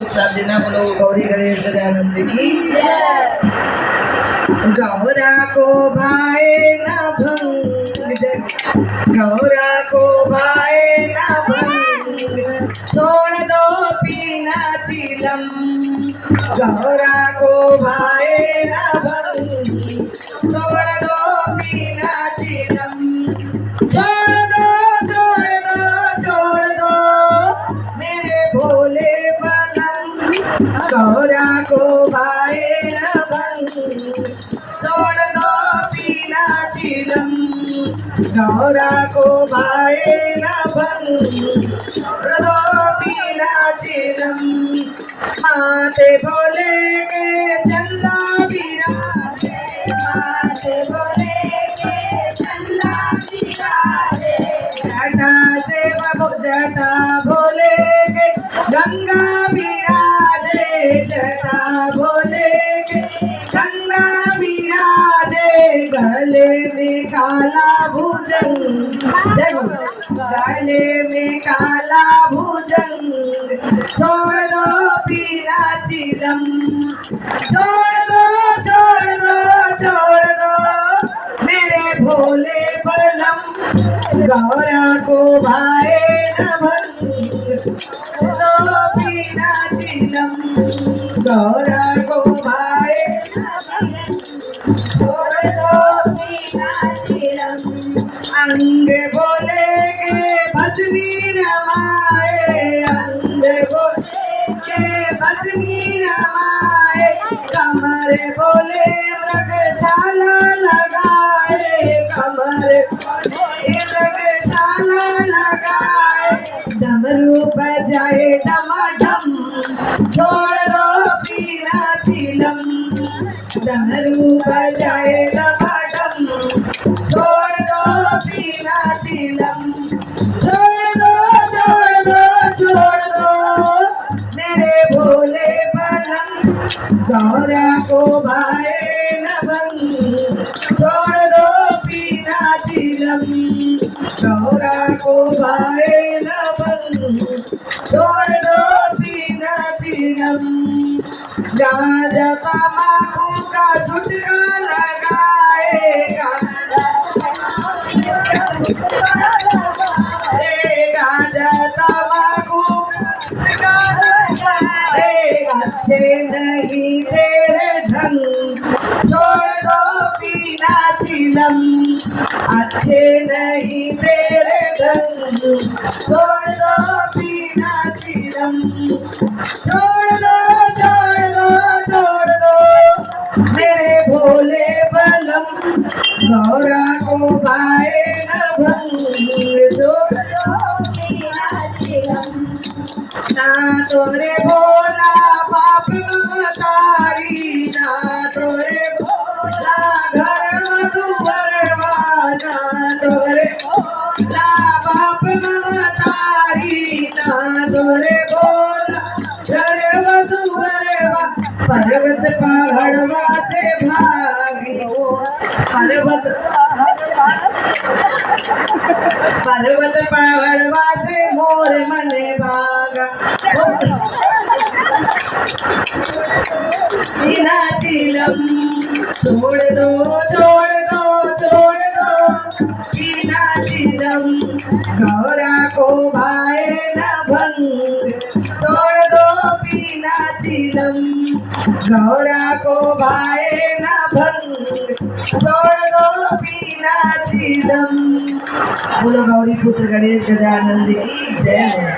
साथ देना। बोलो गौरी गणेश गजानंद की। गौरा को भाए न भंग गौरा को भाए न भंग, छोड़ दो पीना चिलम। गौरा को भाए न भंग, छोड़ दो पीना चिलम। छोड़ दो छोड़ दो छोड़ दो मेरे भोले बलम। गौरा को भाए न भंग, छोड़ दो पीना चिलम। गौरा को भाए न भंग, छोड़ दो पीना चिलम। माते भोले के चंदा बिराजे, माते भोले के चंदा बिराजे। जटा भोले के गंगा बिराजे, जटा भोले के गंगा बिराजे। गले में काला भुजंग, गले में काला भुजंग। छोड़ दो पीना चिलम। छोड़ दो छोड़ दो छोड़ दो मेरे भोले बलम। गौरा को भाए न भंग, दो पीना चिलम। गौरा को भाए छोड़ दो पीना चिलम। अंग भोले के भस्मी रमाए, अंग भोले के भस्मी रमाए। कमर भोले मृगशाला लगाए, कमर मृगशाला लगाए। डमरू बजाए डमाडम, छोड़ दो पीना चिलम। डमरू बजाए डमाडम, छोड़ दो पीना चिलम। छोड़ दो छोड़ दो छोड़ दो मेरे भोले बलम। गौरा को भाए न भंग, छोड़ दो पीना चिलम। गौरा को भाए न भंग, छोड़ दो पीना चिलम। गाजा तमाकू का झुटका लगाएगा, गाजा तमाकू का लगाएगा। अच्छे नहीं तेरे ढंग, छोड़ दो पीना चिलम। अच्छे नहीं तेरे ढंग, छोड़ दो पीना चिलम। छोड़ दो छोड़ दो छोड़ दो मेरे भोले बलम। गौरा को भाए न भंग, छोड़ दो पीना चिलम। ना तोरे भोला बाप ममतारी, ना तोरे भोला घर मधुबरवा। ना तोरे भोला बाप ममतारी, ना तोरे भोला घर मधुबरवा। पर्वत पहाड़वा से भागी हो, पर्वत पर्वत पहाड़वा से मोर मने भागा। पीना चिलम, छोड़ दो छोड़ दो छोड़ दो पीना चिलम। गौरा को भाए न भंग, छोड़ दो पीना चिलम। गौरा को भाए न भंग, छोड़ दो पीना चिलम। बोलो गौरी पुत्र गणेश गजानंद की जय।